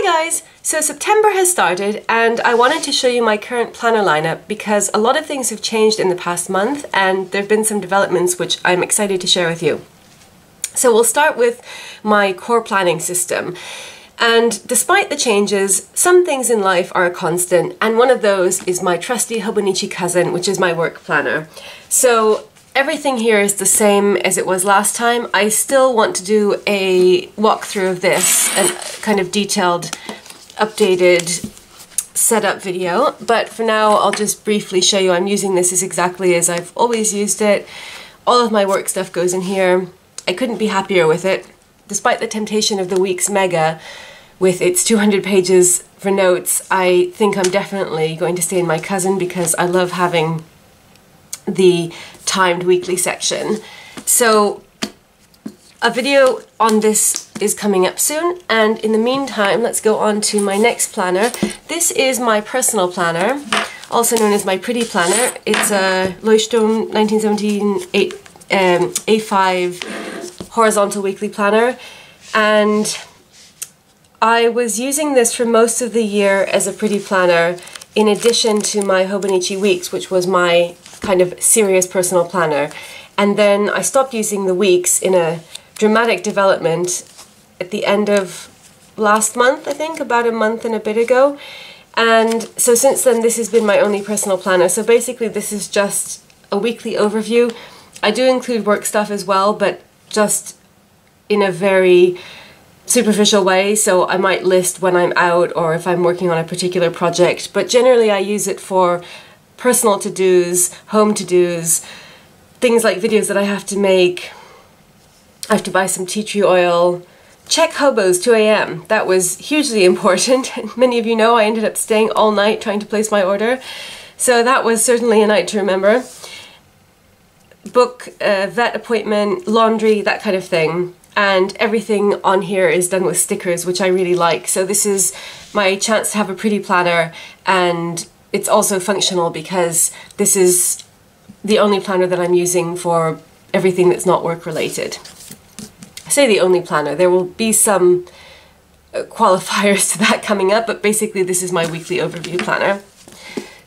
guys! So September has started and I wanted to show you my current planner lineup because a lot of things have changed in the past month and there have been some developments which I'm excited to share with you. So we'll start with my core planning system. And despite the changes, some things in life are a constant, and one of those is my trusty Hobonichi Cousin, which is my work planner. So everything here is the same as it was last time. I still want to do a walkthrough of this, a kind of detailed, updated setup video, but for now I'll just briefly show you I'm using this as exactly as I've always used it. All of my work stuff goes in here. I couldn't be happier with it. Despite the temptation of the week's mega with its 200 pages for notes, I think I'm definitely going to stay in my Cousin because I love having the timed weekly section. So a video on this is coming up soon, and in the meantime let's go on to my next planner. This is my personal planner, also known as my pretty planner. It's a Leuchtturm 1917 A5 horizontal weekly planner, and I was using this for most of the year as a pretty planner in addition to my Hobonichi Weeks, which was my kind of serious personal planner. And then I stopped using the weeks in a dramatic development at the end of last month, I think, about a month and a bit ago. And so since then this has been my only personal planner. So basically this is just a weekly overview. I do include work stuff as well, but just in a very superficial way, so I might list when I'm out or if I'm working on a particular project, but generally I use it for personal to-dos, home to-dos, things like videos that I have to make. I have to buy some tea tree oil, check Hobos 2 a.m. That was hugely important. Many of you know I ended up staying all night trying to place my order, so that was certainly a night to remember. Book, vet appointment, laundry, that kind of thing. And everything on here is done with stickers, which I really like. So this is my chance to have a pretty planner, and it's also functional because this is the only planner that I'm using for everything that's not work related. I say the only planner, there will be some qualifiers to that coming up, but basically this is my weekly overview planner.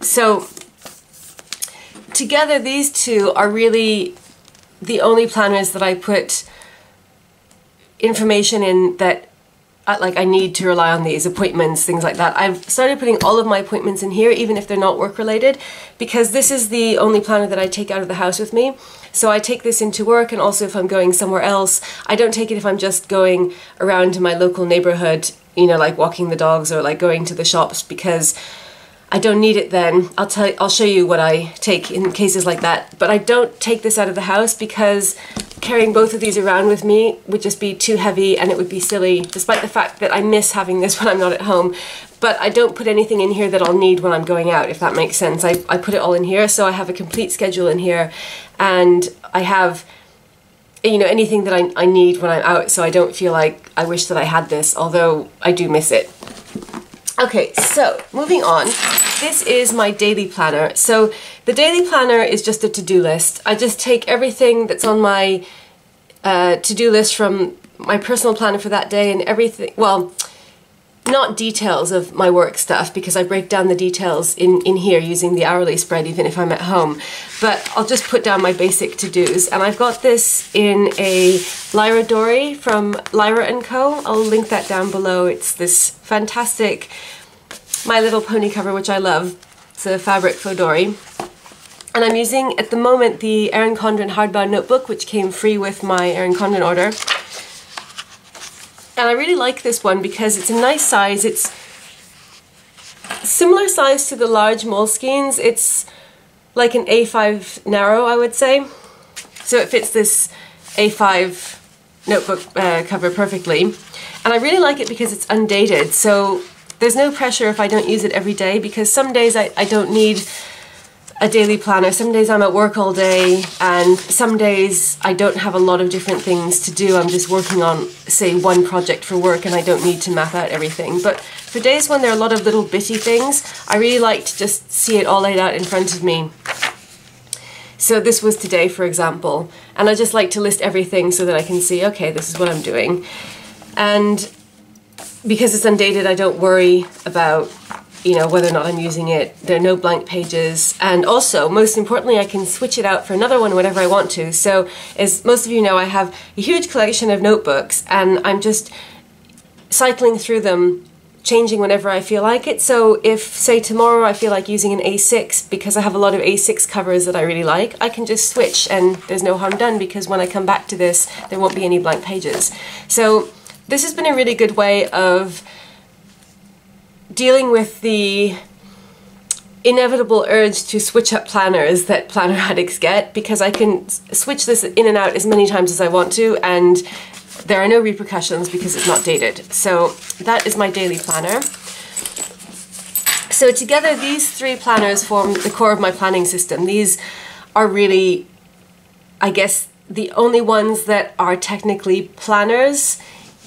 So together these two are really the only planners that I put information in that I need to rely on, these appointments, things like that. I've started putting all of my appointments in here, even if they're not work related, because this is the only planner that I take out of the house with me. So I take this into work, and also if I'm going somewhere else. I don't take it if I'm just going around to my local neighborhood, you know, like walking the dogs or like going to the shops, because I don't need it then. I'll show you what I take in cases like that. But I don't take this out of the house because carrying both of these around with me would just be too heavy and it would be silly, despite the fact that I miss having this when I'm not at home. But I don't put anything in here that I'll need when I'm going out, if that makes sense. I put it all in here, so I have a complete schedule in here, and I have, you know, anything that I need when I'm out, so I don't feel like I wish that I had this, although I do miss it. Okay, so moving on, this is my daily planner. So the daily planner is just a to-do list. I just take everything that's on my to-do list from my personal planner for that day, and everything, well, not details of my work stuff because I break down the details in here using the hourly spread even if I'm at home, but I'll just put down my basic to-dos. And I've got this in a Lyra Dory from Lyra & Co. I'll link that down below. It's this fantastic My Little Pony cover, which I love. It's a fabric faux dory. And I'm using, at the moment, the Erin Condren hardbound notebook, which came free with my Erin Condren order. And I really like this one because it's a nice size. It's similar size to the large Moleskines. It's like an A5 narrow, I would say. So it fits this A5 notebook cover perfectly. And I really like it because it's undated. So there's no pressure if I don't use it every day, because some days I don't need a daily planner. Some days I'm at work all day, and some days I don't have a lot of different things to do. I'm just working on, say, one project for work and I don't need to map out everything. But for days when there are a lot of little bitty things, I really like to just see it all laid out in front of me. So this was today, for example, and I just like to list everything so that I can see, okay, this is what I'm doing. And because it's undated, I don't worry about, you know, whether or not I'm using it. There are no blank pages. And also, most importantly, I can switch it out for another one whenever I want to. So, as most of you know, I have a huge collection of notebooks, and I'm just cycling through them, changing whenever I feel like it. So if, say, tomorrow I feel like using an A6 because I have a lot of A6 covers that I really like, I can just switch and there's no harm done, because when I come back to this, there won't be any blank pages. So this has been a really good way of dealing with the inevitable urge to switch up planners that planner addicts get, because I can switch this in and out as many times as I want to, and there are no repercussions because it's not dated. So that is my daily planner. So together these three planners form the core of my planning system. These are really, I guess, the only ones that are technically planners,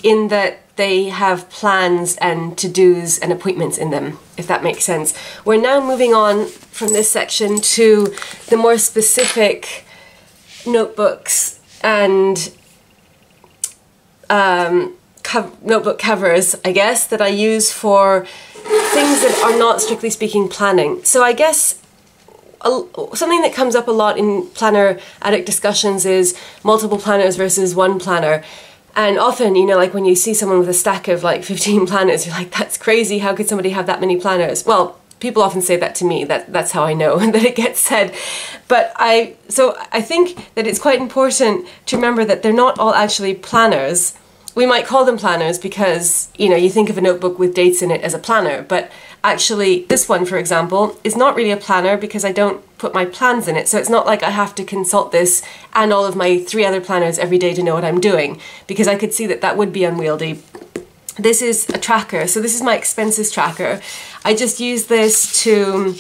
in that they have plans and to-dos and appointments in them, if that makes sense. We're now moving on from this section to the more specific notebooks and notebook covers, I guess, that I use for things that are not strictly speaking planning. So I guess something that comes up a lot in planner addict discussions is multiple planners versus one planner. And often, you know, like when you see someone with a stack of like 15 planners, you're like, that's crazy, how could somebody have that many planners? Well, people often say that to me, that's how I know that it gets said. But so I think that it's quite important to remember that they're not all actually planners. We might call them planners because, you know, you think of a notebook with dates in it as a planner, but actually this one, for example, is not really a planner because I don't put my plans in it. So it's not like I have to consult this and all of my 3 other planners every day to know what I'm doing, because I could see that that would be unwieldy. This is a tracker. So this is my expenses tracker. I just use this to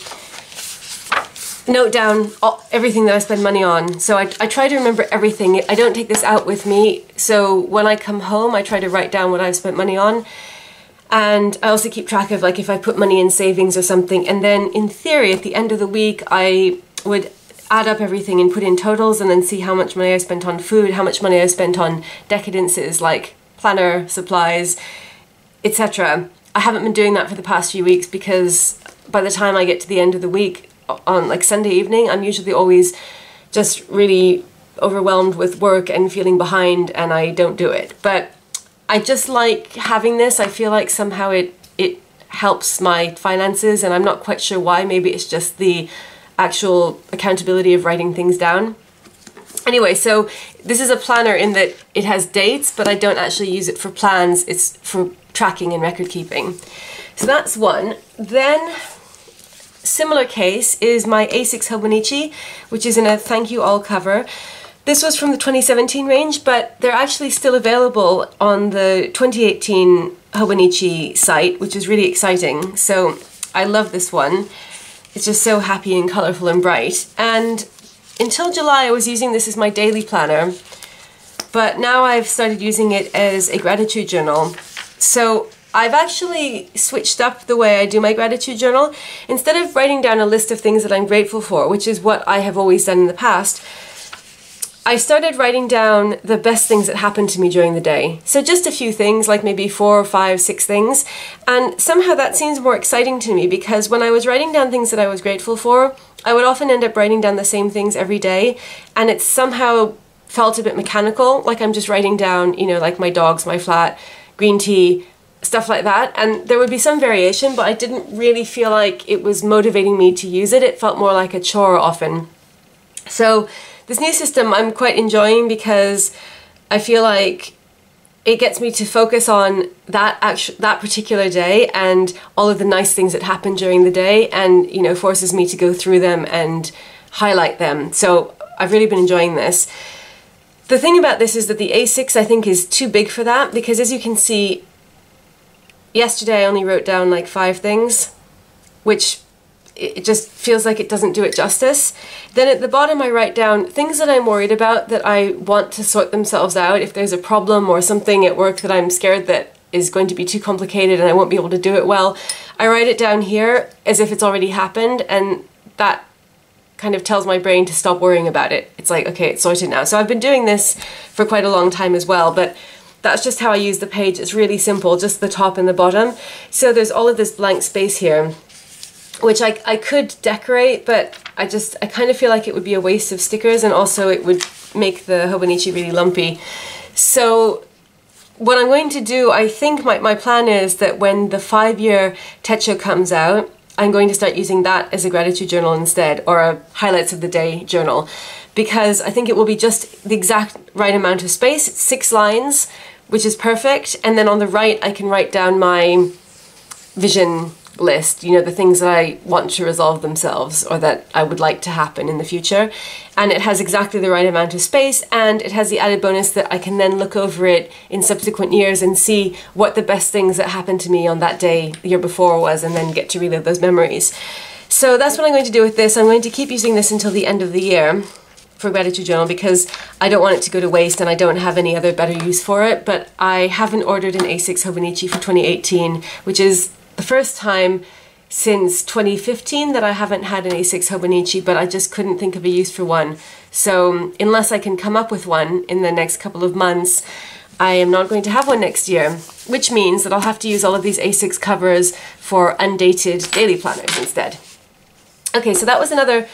note down everything that I spend money on. So I try to remember everything. I don't take this out with me. So when I come home, I try to write down what I've spent money on. And I also keep track of, like, if I put money in savings or something. And then in theory, at the end of the week, I would add up everything and put in totals and then see how much money I spent on food, how much money I spent on decadences like planner, supplies, etc. I haven't been doing that for the past few weeks because by the time I get to the end of the week, on like Sunday evening, I'm usually always just really overwhelmed with work and feeling behind, and I don't do it. But I just like having this. I feel like somehow it helps my finances, and I'm not quite sure why. Maybe it's just the actual accountability of writing things down. Anyway, so this is a planner in that it has dates, but I don't actually use it for plans. It's for tracking and record keeping. So that's one. Then similar case is my A6 Hobonichi, which is in a thank you all cover. This was from the 2017 range, but they're actually still available on the 2018 Hobonichi site, which is really exciting. So I love this one. It's just so happy and colorful and bright. And until July, I was using this as my daily planner, but now I've started using it as a gratitude journal. So I've actually switched up the way I do my gratitude journal. Instead of writing down a list of things that I'm grateful for, which is what I have always done in the past, I started writing down the best things that happened to me during the day. So just a few things, like maybe 4, 5, 6 things. And somehow that seems more exciting to me, because when I was writing down things that I was grateful for, I would often end up writing down the same things every day, and it somehow felt a bit mechanical, like I'm just writing down, you know, like my dogs, my flat, green tea, stuff like that. And there would be some variation, but I didn't really feel like it was motivating me to use it. It felt more like a chore often. So this new system I'm quite enjoying, because I feel like it gets me to focus on that particular day and all of the nice things that happened during the day, and, you know, forces me to go through them and highlight them. So I've really been enjoying this. The thing about this is that the A6 I think is too big for that, because as you can see, yesterday I only wrote down like 5 things, which it just feels like it doesn't do it justice. Then at the bottom I write down things that I'm worried about, that I want to sort themselves out. If there's a problem or something at work that I'm scared that is going to be too complicated and I won't be able to do it well, I write it down here as if it's already happened, and that kind of tells my brain to stop worrying about it. It's like, okay, it's sorted now. So I've been doing this for quite a long time as well, but that's just how I use the page. It's really simple, just the top and the bottom. So there's all of this blank space here, which I could decorate, but I kind of feel like it would be a waste of stickers, and also it would make the Hobonichi really lumpy. So what I'm going to do, I think my plan is that when the 5-year Techo comes out, I'm going to start using that as a gratitude journal instead, or a highlights of the day journal, because I think it will be just the exact right amount of space. It's 6 lines, which is perfect, and then on the right I can write down my vision list, you know, the things that I want to resolve themselves or that I would like to happen in the future. And it has exactly the right amount of space, and it has the added bonus that I can then look over it in subsequent years and see what the best things that happened to me on that day the year before was, and then get to relive those memories. So that's what I'm going to do with this. I'm going to keep using this until the end of the year for gratitude journal, because I don't want it to go to waste and I don't have any other better use for it. But I haven't ordered an A6 Hobonichi for 2018, which is the first time since 2015 that I haven't had an A6 Hobonichi, but I just couldn't think of a use for one. So unless I can come up with one in the next couple of months, I am not going to have one next year, which means that I'll have to use all of these A6 covers for undated daily planners instead. Okay, so that was another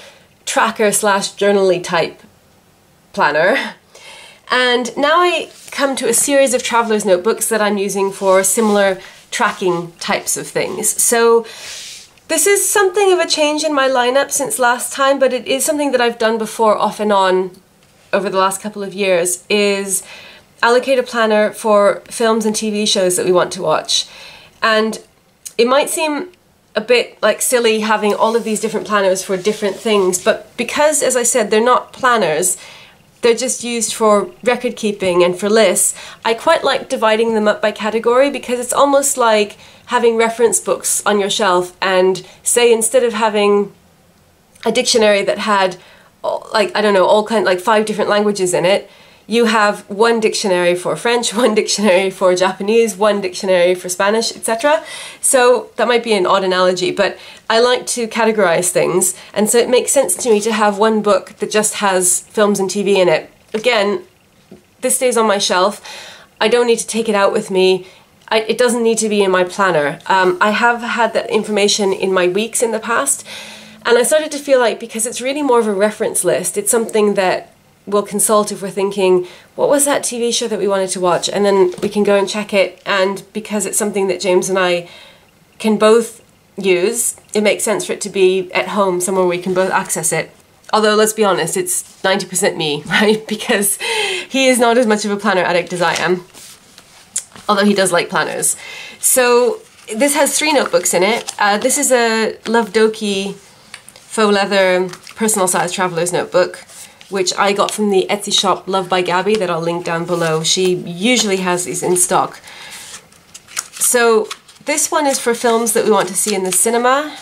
tracker slash journal-y type planner. And now I come to a series of traveler's notebooks that I'm using for similar tracking types of things. So this is something of a change in my lineup since last time, but it is something that I've done before off and on over the last couple of years, is allocate a planner for films and TV shows that we want to watch. And it might seem a bit like silly having all of these different planners for different things, but because, as I said, they're not planners, they're just used for record keeping and for lists, I quite like dividing them up by category, because it's almost like having reference books on your shelf, and say instead of having a dictionary that had, like, I don't know, all kind, like 5 different languages in it, you have one dictionary for French, one dictionary for Japanese, one dictionary for Spanish, etc. So that might be an odd analogy, but I like to categorize things, and so it makes sense to me to have one book that just has films and TV in it. Again, this stays on my shelf. I don't need to take it out with me. It doesn't need to be in my planner. I have had that information in my weeks in the past, and I started to feel like, because it's really more of a reference list, it's something that we'll consult if we're thinking, what was that TV show that we wanted to watch? And then we can go and check it, and because it's something that James and I can both use, it makes sense for it to be at home, somewhere we can both access it. Although, let's be honest, it's 90% me, right? Because he is not as much of a planner addict as I am, although he does like planners. So this has 3 notebooks in it. This is a Love Doki faux leather personal size traveler's notebook, which I got from the Etsy shop Love by Gabby that I'll link down below. She usually has these in stock. So this one is for films that we want to see in the cinema.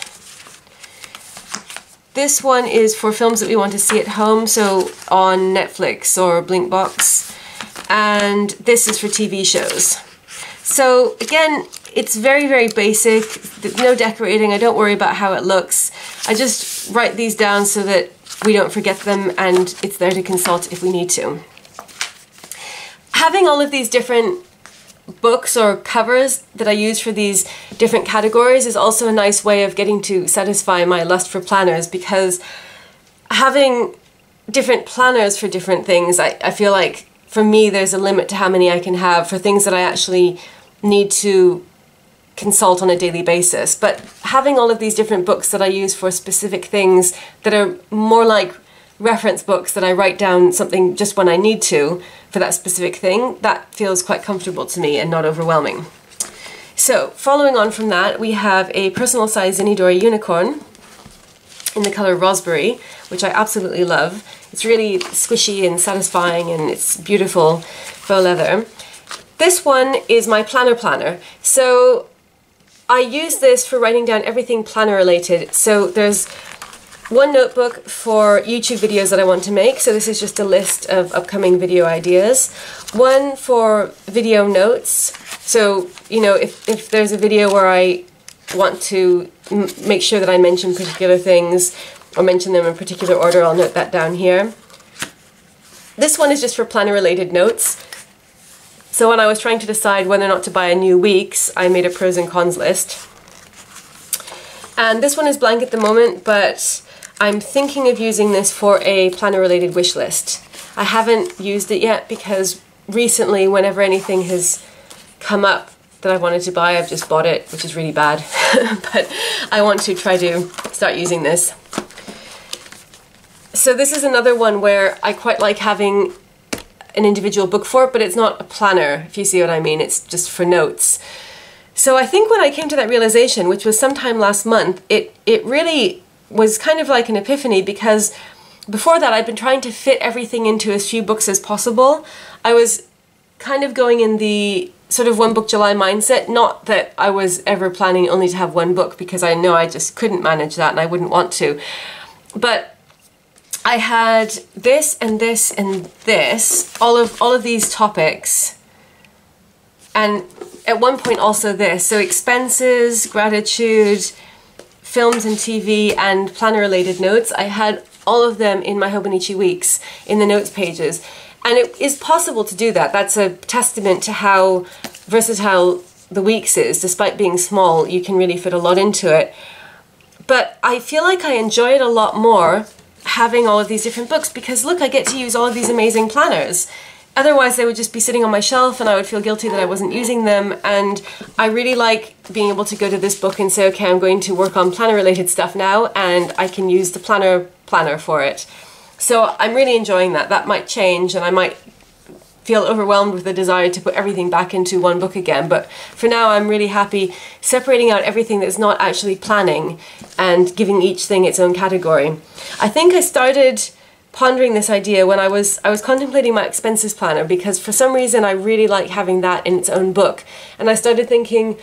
This one is for films that we want to see at home, so on Netflix or Blinkbox. And this is for TV shows. So again, it's very, very basic. No decorating. I don't worry about how it looks. I just write these down so that we don't forget them, and it's there to consult if we need to. Having all of these different books or covers that I use for these different categories is also a nice way of getting to satisfy my lust for planners, because having different planners for different things, I feel like for me there's a limit to how many I can have for things that I actually need to consult on a daily basis. But having all of these different books that I use for specific things that are more like reference books that I write down something just when I need to for that specific thing, that feels quite comfortable to me and not overwhelming. So following on from that, we have a personal size Zinidori unicorn in the color Raspberry, which I absolutely love. It's really squishy and satisfying, and it's beautiful faux leather. This one is my planner. So I use this for writing down everything planner related. So there's one notebook for YouTube videos that I want to make. So this is just a list of upcoming video ideas. One for video notes. So, you know, if there's a video where I want to make sure that I mention particular things or mention them in particular order, I'll note that down here. This one is just for planner related notes. So when I was trying to decide whether or not to buy a new Weeks, I made a pros and cons list. And this one is blank at the moment, but I'm thinking of using this for a planner-related wish list. I haven't used it yet because recently, whenever anything has come up that I wanted to buy, I've just bought it, which is really bad. But I want to try to start using this. So this is another one where I quite like having an individual book for it, but it's not a planner, if you see what I mean. It's just for notes. So I think when I came to that realization, which was sometime last month, it really was kind of like an epiphany, because before that I'd been trying to fit everything into as few books as possible. I was kind of going in the sort of one book July mindset, not that I was ever planning only to have one book, because I know I just couldn't manage that and I wouldn't want to. But I had this and this and this, all of these topics, and at one point also this. So expenses, gratitude, films and TV, and planner related notes. I had all of them in my Hobonichi Weeks in the notes pages. And it is possible to do that. That's a testament to how versatile the Weeks is. Despite being small, you can really fit a lot into it. But I feel like I enjoy it a lot more having all of these different books, because look, I get to use all of these amazing planners. Otherwise they would just be sitting on my shelf and I would feel guilty that I wasn't using them. And I really like being able to go to this book and say, okay, I'm going to work on planner related stuff now, and I can use the planner for it. So I'm really enjoying that. That might change and I might feel overwhelmed with the desire to put everything back into one book again. But for now, I'm really happy separating out everything that's not actually planning and giving each thing its own category. I think I started pondering this idea when I was contemplating my expenses planner, because for some reason I really like having that in its own book. And I started thinking,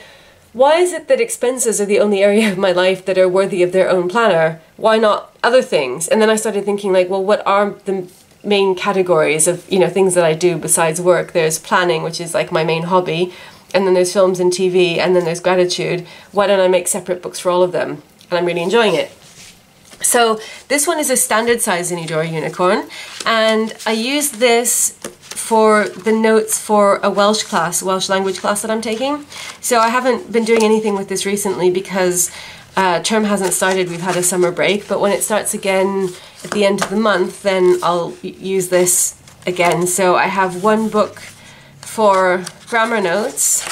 why is it that expenses are the only area of my life that are worthy of their own planner? Why not other things? And then I started thinking, like, well, what are the main categories of, you know, things that I do besides work? There's planning, which is like my main hobby, and then there's films and TV, and then there's gratitude. Why don't I make separate books for all of them? And I'm really enjoying it. So this one is a standard size Zenidora Unicorn, and I use this for the notes for a Welsh language class that I'm taking. So I haven't been doing anything with this recently because term hasn't started, we've had a summer break, but when it starts again at the end of the month, then I'll use this again. So I have one book for grammar notes,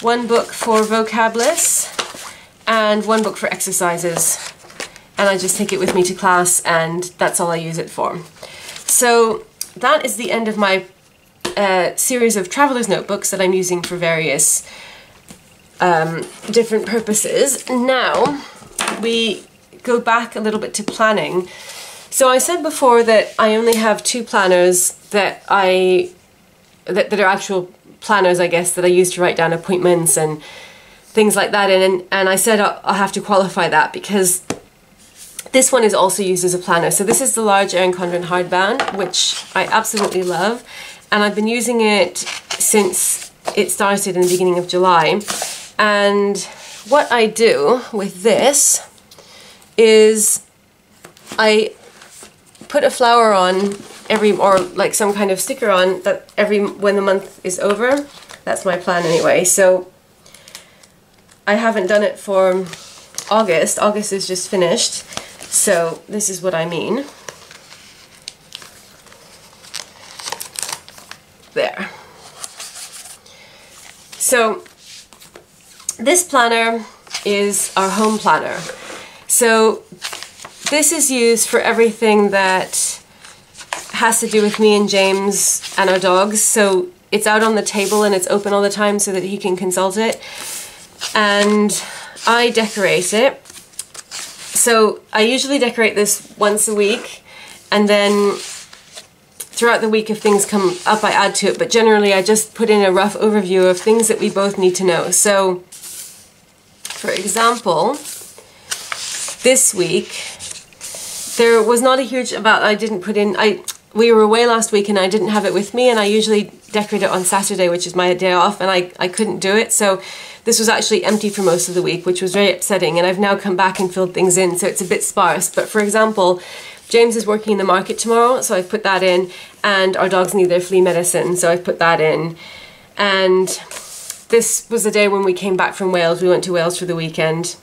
one book for vocabulus, and one book for exercises. And I just take it with me to class, and that's all I use it for. So that is the end of my series of traveler's notebooks that I'm using for various different purposes. Now we go back a little bit to planning. So I said before that I only have two planners that are actual planners, I guess, that I use to write down appointments and things like that. And I said I'll have to qualify that because this one is also used as a planner. So this is the large Erin Condren hardbound, which I absolutely love. And I've been using it since it started in the beginning of July. And what I do with this is I put a flower on or like some kind of sticker on that when the month is over. That's my plan anyway. So I haven't done it for August. August is just finished. So this is what I mean. There. So this planner is our home planner. So this is used for everything that has to do with me and James and our dogs. So it's out on the table and it's open all the time so that he can consult it. And I decorate it. So I usually decorate this once a week, and then throughout the week if things come up I add to it, but generally I just put in a rough overview of things that we both need to know. So for example, this week there was not a huge amount I didn't put in. We were away last week and I didn't have it with me, and I usually decorate it on Saturday, which is my day off, and I couldn't do it. So this was actually empty for most of the week, which was very upsetting, and I've now come back and filled things in, so it's a bit sparse. But for example, James is working in the market tomorrow, so I've put that in, and our dogs need their flea medicine, so I've put that in. And this was the day when we came back from Wales. We went to Wales for the weekend,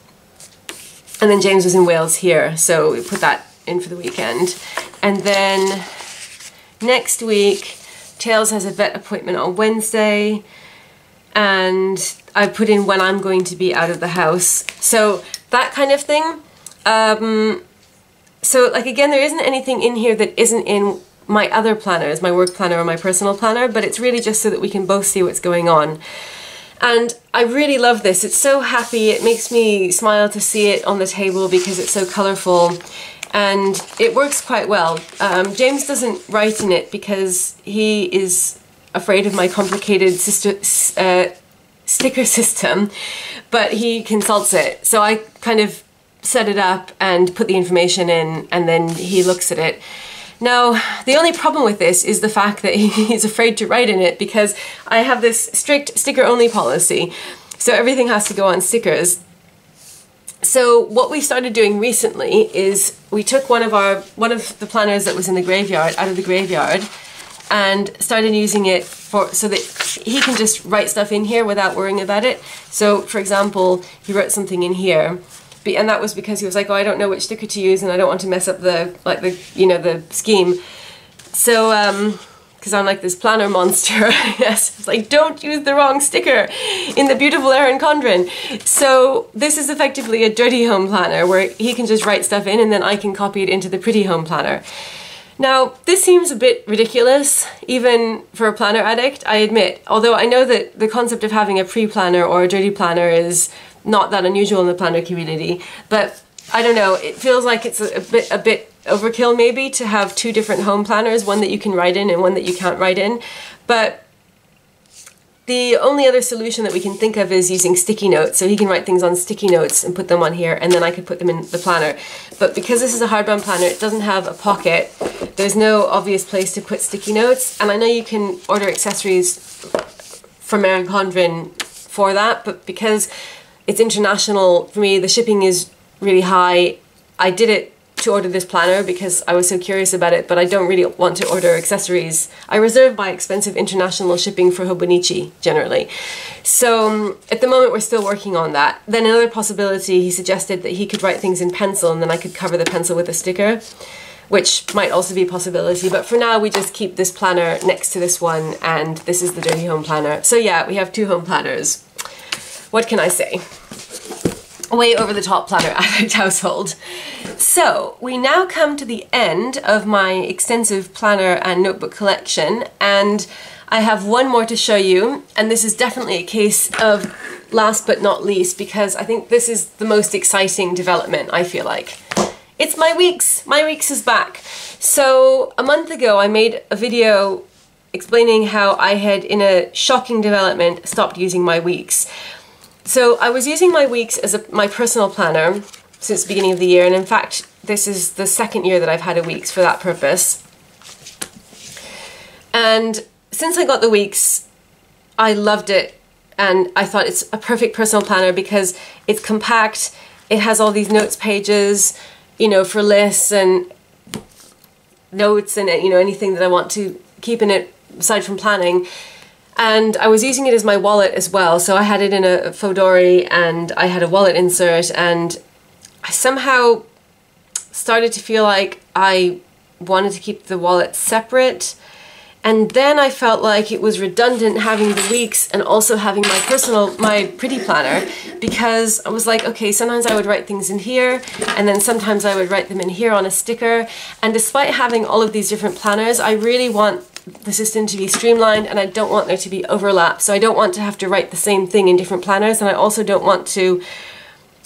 and then James was in Wales here, so we put that in for the weekend. And then next week, Tails has a vet appointment on Wednesday, and I put in when I'm going to be out of the house. So that kind of thing. So like again, there isn't anything in here that isn't in my other planners, my work planner or my personal planner, but it's really just so that we can both see what's going on. And I really love this. It's so happy. It makes me smile to see it on the table because it's so colourful, and it works quite well. James doesn't write in it because he is afraid of my complicated sticker system, but he consults it. So I kind of set it up and put the information in, and then he looks at it. Now, the only problem with this is the fact that he's afraid to write in it because I have this strict sticker-only policy, so everything has to go on stickers. So what we started doing recently is we took one of the planners that was in the graveyard, out of the graveyard, and started using it so that he can just write stuff in here without worrying about it. So, for example, he wrote something in here, and that was because he was like, oh, I don't know which sticker to use and I don't want to mess up the scheme. So, because I'm like this planner monster, yes, it's like, don't use the wrong sticker in the beautiful Erin Condren. So this is effectively a dirty home planner where he can just write stuff in and then I can copy it into the pretty home planner. Now, this seems a bit ridiculous, even for a planner addict, I admit, although I know that the concept of having a pre-planner or a dirty planner is not that unusual in the planner community, but I don't know, it feels like it's a bit overkill maybe to have two different home planners, one that you can write in and one that you can't write in. But the only other solution that we can think of is using sticky notes. So he can write things on sticky notes and put them on here, and then I could put them in the planner. But because this is a hardbound planner, it doesn't have a pocket. There's no obvious place to put sticky notes. And I know you can order accessories from Erin Condren for that, but because it's international, for me, the shipping is really high. I did it to order this planner because I was so curious about it, but I don't really want to order accessories. I reserve my expensive international shipping for Hobonichi, generally. So at the moment we're still working on that. Then another possibility, he suggested that he could write things in pencil and then I could cover the pencil with a sticker, which might also be a possibility. But for now we just keep this planner next to this one, and this is the Dirty Home Planner. So yeah, we have two home planners. What can I say? Way over the top planner addict household. So we now come to the end of my extensive planner and notebook collection, and I have one more to show you, and this is definitely a case of last but not least because I think this is the most exciting development, I feel like. It's My Weeks! My Weeks is back. So a month ago I made a video explaining how I had, in a shocking development, stopped using My Weeks. So I was using My Weeks as my personal planner since the beginning of the year, and in fact this is the second year that I've had a Weeks for that purpose. And since I got the Weeks, I loved it, and I thought it's a perfect personal planner because it's compact, it has all these notes pages, you know, for lists and notes and, you know, anything that I want to keep in it aside from planning. And I was using it as my wallet as well, so I had it in a Fodori and I had a wallet insert, and I somehow started to feel like I wanted to keep the wallet separate, and then I felt like it was redundant having the Weeks and also having my pretty planner, because I was like, okay, sometimes I would write things in here and then sometimes I would write them in here on a sticker, and despite having all of these different planners, I really want the system to be streamlined and I don't want there to be overlap. So I don't want to have to write the same thing in different planners, and I also don't want to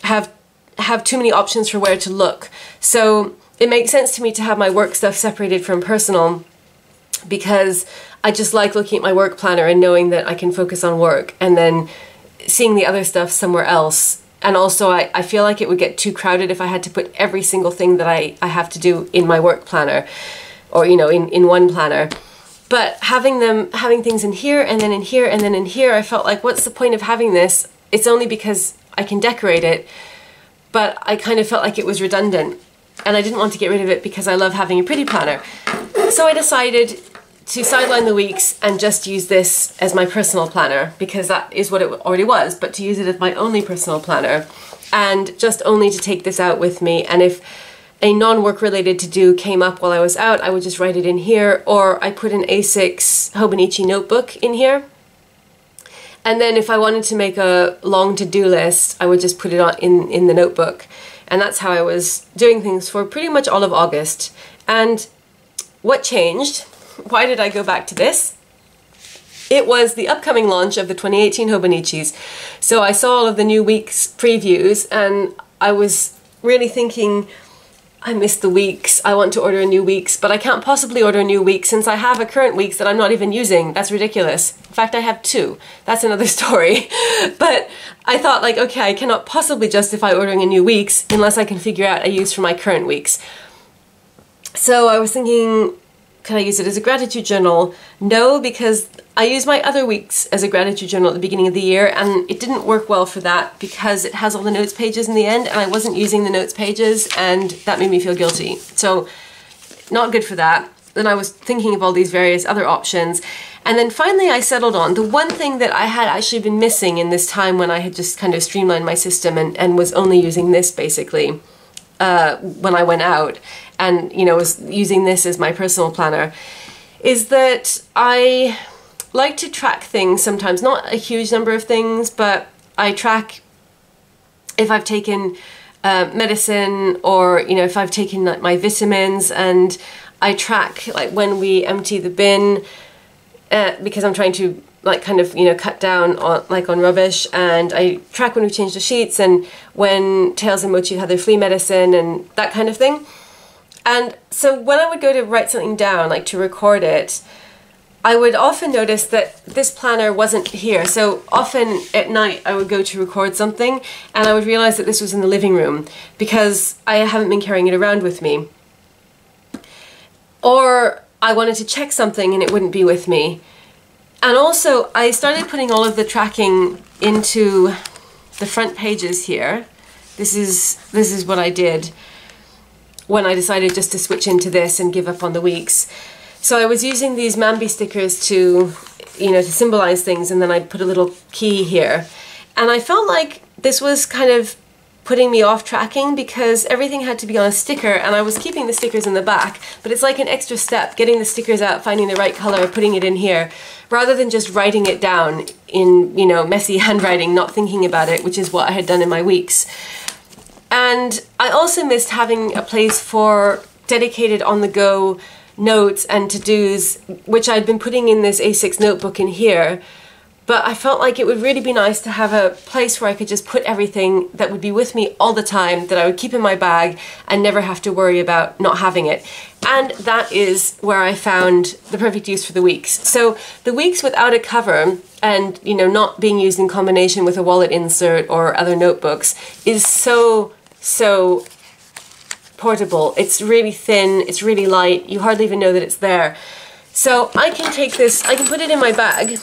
have too many options for where to look. So it makes sense to me to have my work stuff separated from personal, because I just like looking at my work planner and knowing that I can focus on work and then seeing the other stuff somewhere else. And also I feel like it would get too crowded if I had to put every single thing that I have to do in my work planner, or, you know, in one planner. But having things in here and then in here and then in here, I felt like, what's the point of having this? It's only because I can decorate it, but I kind of felt like it was redundant. and I didn't want to get rid of it because I love having a pretty planner. So I decided to sideline the weeks and just use this as my personal planner, because that is what it already was, but to use it as my only personal planner, and just only to take this out with me. And if a non-work related to-do came up while I was out, I would just write it in here, or I put an A6 Hobonichi notebook in here. And then if I wanted to make a long to-do list, I would just put it on in the notebook. And that's how I was doing things for pretty much all of August. And what changed? Why did I go back to this? It was the upcoming launch of the 2018 Hobonichis. So I saw all of the new week's previews, and I was really thinking, I missed the weeks, I want to order a new weeks, but I can't possibly order a new week since I have a current weeks that I'm not even using. That's ridiculous. In fact, I have two. That's another story. But I thought, like, okay, I cannot possibly justify ordering a new weeks unless I can figure out a use for my current weeks. So I was thinking, can I use it as a gratitude journal? No, because I use my other weeks as a gratitude journal at the beginning of the year, and it didn't work well for that because it has all the notes pages in the end, and I wasn't using the notes pages, and that made me feel guilty. So not good for that. Then I was thinking of all these various other options, and then finally I settled on the one thing that I had actually been missing in this time when I had just kind of streamlined my system and was only using this basically when I went out, and was using this as my personal planner, is that I like to track things sometimes, not a huge number of things, but I track if I've taken medicine, or if I've taken like my vitamins, and I track like when we empty the bin, because I'm trying to like kind of cut down on rubbish, and I track when we change the sheets and when Tails and Mochi had their flea medicine and that kind of thing. And so when I would go to write something down, like to record it, I would often notice that this planner wasn't here. So often at night I would go to record something and I would realize that this was in the living room because I haven't been carrying it around with me. Or I wanted to check something and it wouldn't be with me. And also I started putting all of the tracking into the front pages here. This is what I did when I decided just to switch into this and give up on the weeks. So I was using these Mambi stickers to, to symbolize things, and then I put a little key here. And I felt like this was kind of putting me off tracking because everything had to be on a sticker, and I was keeping the stickers in the back, but it's like an extra step, getting the stickers out, finding the right color, putting it in here, rather than just writing it down in, messy handwriting, not thinking about it, which is what I had done in my weeks. And I also missed having a place for dedicated on-the-go notes and to-dos, which I'd been putting in this A6 notebook in here, but I felt like it would really be nice to have a place where I could just put everything that would be with me all the time, that I would keep in my bag and never have to worry about not having it. And that is where I found the perfect use for the weeks. So the weeks without a cover and, not being used in combination with a wallet insert or other notebooks is so portable. It's really thin, it's really light, you hardly even know that it's there. So I can take this, I can put it in my bag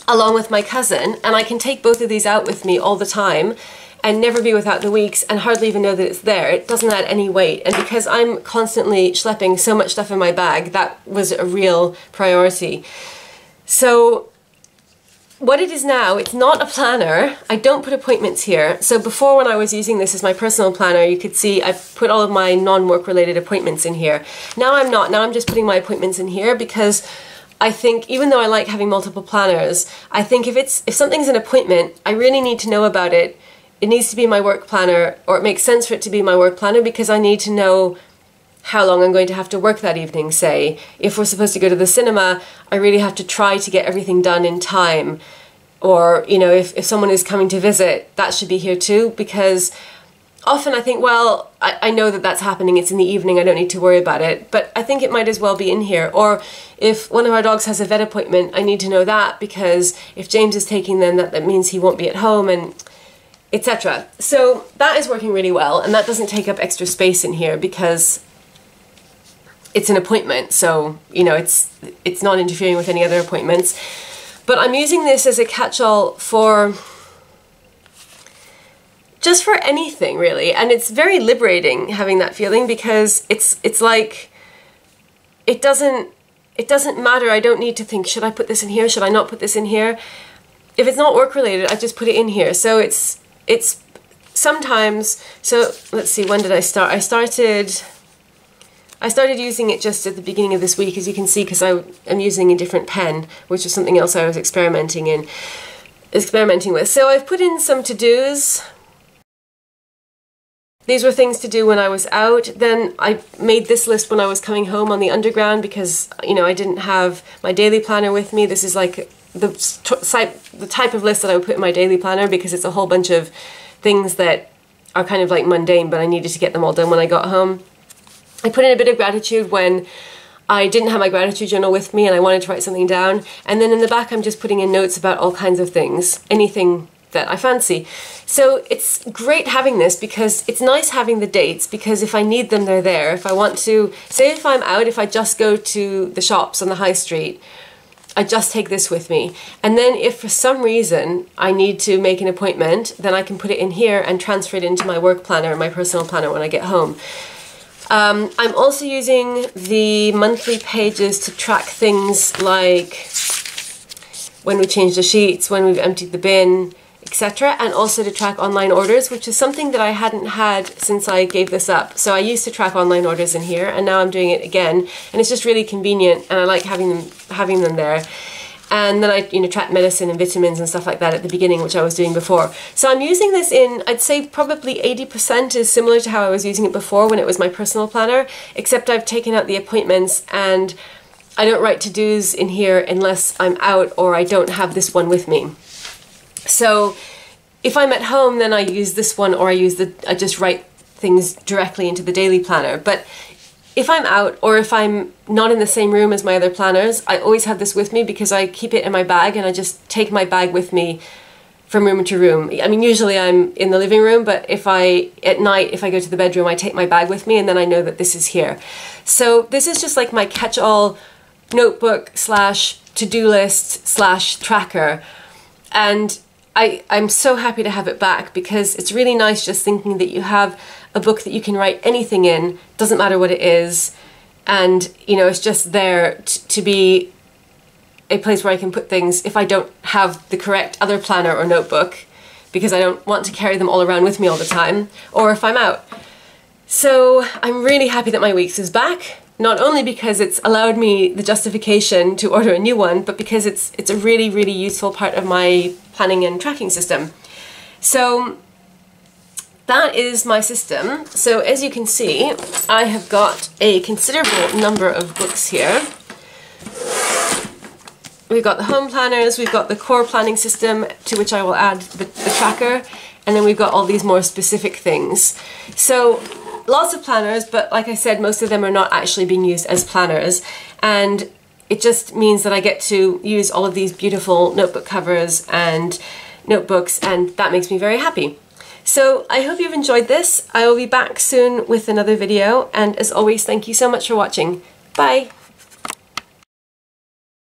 along with my cousin, and I can take both of these out with me all the time and never be without the weeks and hardly even know that it's there. It doesn't add any weight, and because I'm constantly schlepping so much stuff in my bag, that was a real priority. So what it is now, it's not a planner. I don't put appointments here. So before, when I was using this as my personal planner, you could see I've put all of my non-work related appointments in here. Now I'm not. Now I'm just putting my appointments in here because I think, even though I like having multiple planners, I think if something's an appointment, I really need to know about it. It needs to be my work planner, or it makes sense for it to be my work planner because I need to know how long I'm going to have to work that evening, say. If we're supposed to go to the cinema, I really have to try to get everything done in time. Or, if someone is coming to visit, that should be here too, because often I think, well, I know that that's happening, it's in the evening, I don't need to worry about it, but I think it might as well be in here. Or if one of our dogs has a vet appointment, I need to know that, because if James is taking them, that means he won't be at home, and etc. So that is working really well, and that doesn't take up extra space in here because it's an appointment, so it's not interfering with any other appointments. But I'm using this as a catch-all for just for anything really. And it's very liberating having that feeling, because it's like, it doesn't matter. I don't need to think, should I put this in here? Should I not put this in here? If it's not work related, I just put it in here. So it's sometimes, so let's see, when did I start? I started using it just at the beginning of this week, as you can see, because I am using a different pen, which is something else I was experimenting with. So I've put in some to-dos. These were things to do when I was out. Then I made this list when I was coming home on the Underground, because, you know, I didn't have my daily planner with me. This is like the type of list that I would put in my daily planner, because it's a whole bunch of things that are kind of like mundane, but I needed to get them all done when I got home. I put in a bit of gratitude when I didn't have my gratitude journal with me and I wanted to write something down. And then in the back, I'm just putting in notes about all kinds of things, anything that I fancy. So it's great having this, because it's nice having the dates, because if I need them, they're there. If I want to, say if I'm out, if I just go to the shops on the high street, I just take this with me. And then if for some reason I need to make an appointment, then I can put it in here and transfer it into my work planner, my personal planner, when I get home. I'm also using the monthly pages to track things like when we change the sheets, when we've emptied the bin, etc. And also to track online orders, which is something that I hadn't had since I gave this up. So I used to track online orders in here, and now I'm doing it again, and it's just really convenient, and I like having them there. And then I, you know, track medicine and vitamins and stuff like that at the beginning, which I was doing before. So I'm using this in, I'd say probably 80% is similar to how I was using it before when it was my personal planner, except I've taken out the appointments, and I don't write to-dos in here unless I'm out or I don't have this one with me. So if I'm at home, then I use this one, or I just write things directly into the daily planner. But if I'm out, or if I'm not in the same room as my other planners, I always have this with me, because I keep it in my bag, and I just take my bag with me from room to room. I mean, usually I'm in the living room, but at night, if I go to the bedroom, I take my bag with me, and then I know that this is here. So this is just like my catch-all notebook slash to-do list slash tracker. And I'm so happy to have it back, because it's really nice just thinking that you have a book that you can write anything in, doesn't matter what it is, and you know, it's just there to be a place where I can put things if I don't have the correct other planner or notebook, because I don't want to carry them all around with me all the time, or if I'm out. So I'm really happy that my Weeks is back. Not only because it's allowed me the justification to order a new one, but because it's a really, really useful part of my planning and tracking system. So that is my system. So as you can see, I have got a considerable number of books here. We've got the home planners, we've got the core planning system, to which I will add the tracker, and then we've got all these more specific things. So lots of planners, but like I said, most of them are not actually being used as planners, and it just means that I get to use all of these beautiful notebook covers and notebooks, and that makes me very happy. So I hope you've enjoyed this. I will be back soon with another video, and as always, thank you so much for watching. Bye!